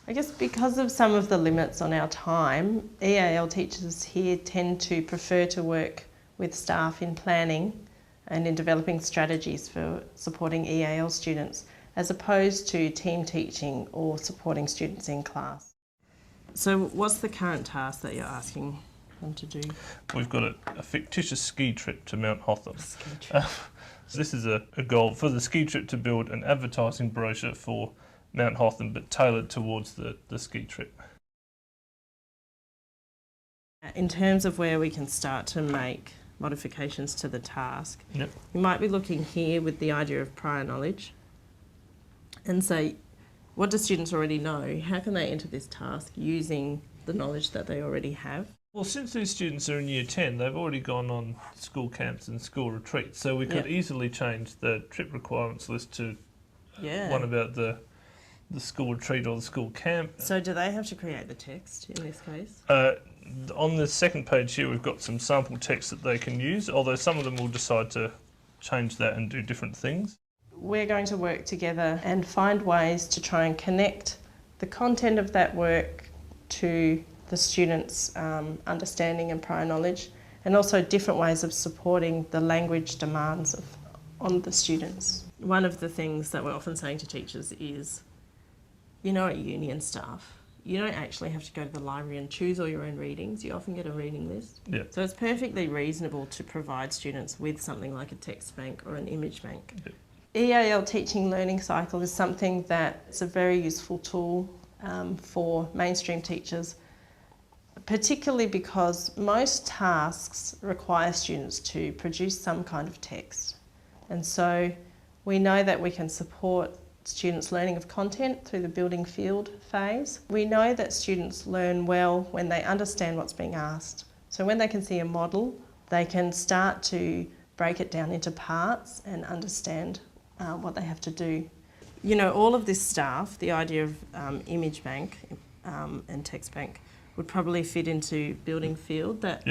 I guess because of some of the limits on our time, EAL teachers here tend to prefer to work with staff in planning and in developing strategies for supporting EAL students, as opposed to team teaching or supporting students in class. So what's the current task that you're asking them to do? We've got a fictitious ski trip to Mount Hotham. So this is a goal for the ski trip to build an advertising brochure for Mount Hotham, but tailored towards the ski trip. In terms of where we can start to make modifications to the task, you might be looking here with the idea of prior knowledge and say, what do students already know? How can they enter this task using the knowledge that they already have? Well, since these students are in Year 10, they've already gone on school camps and school retreats, so we could easily change the trip requirements list to one about the school retreat or the school camp. So do they have to create the text in this case? On the second page here, we've got some sample text that they can use, although some of them will decide to change that and do different things. We're going to work together and find ways to try and connect the content of that work to the students' understanding and prior knowledge, and also different ways of supporting the language demands on the students. One of the things that we're often saying to teachers is, you know, at uni and stuff, you don't actually have to go to the library and choose all your own readings. You often get a reading list. So it's perfectly reasonable to provide students with something like a text bank or an image bank. EAL Teaching Learning Cycle is something that's a very useful tool for mainstream teachers, particularly because most tasks require students to produce some kind of text. And so we know that we can support students' learning of content through the building field phase. We know that students learn well when they understand what's being asked. So when they can see a model, they can start to break it down into parts and understand what they have to do. You know, all of this stuff, the idea of image bank and text bank, would probably fit into building field, that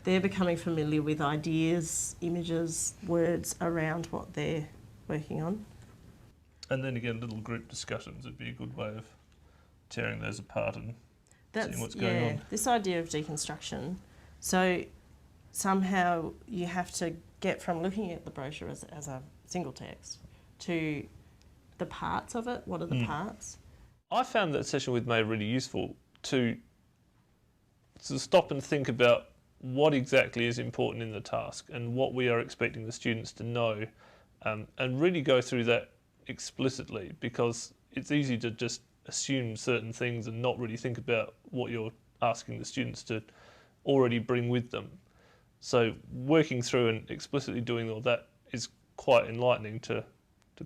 they're becoming familiar with ideas, images, words around what they're working on. And then again, little group discussions would be a good way of tearing those apart and seeing what's going on. This idea of deconstruction. So somehow you have to get from looking at the brochure as a single text to the parts of it. What are the parts? I found that session with May really useful to stop and think about what exactly is important in the task and what we are expecting the students to know, and really go through that explicitly, because it's easy to just assume certain things and not really think about what you're asking the students to already bring with them. So working through and explicitly doing all that is quite enlightening to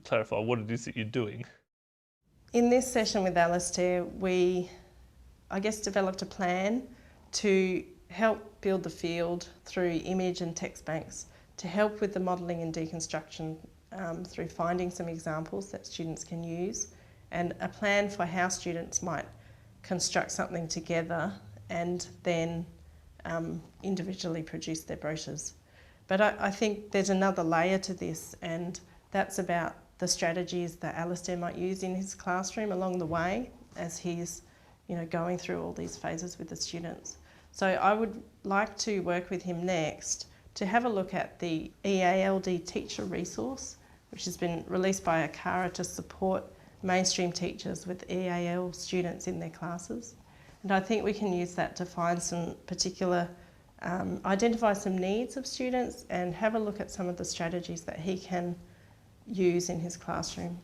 clarify what it is that you're doing. In this session with Alistair, we, I guess, developed a plan to help build the field through image and text banks, to help with the modelling and deconstruction through finding some examples that students can use, and a plan for how students might construct something together and then individually produce their brochures. But I think there's another layer to this, and that's about the strategies that Alistair might use in his classroom along the way as he's going through all these phases with the students. So I would like to work with him next to have a look at the EALD teacher resource, which has been released by ACARA to support mainstream teachers with EAL students in their classes. And I think we can use that to find some particular, identify some needs of students and have a look at some of the strategies that he can use in his classroom.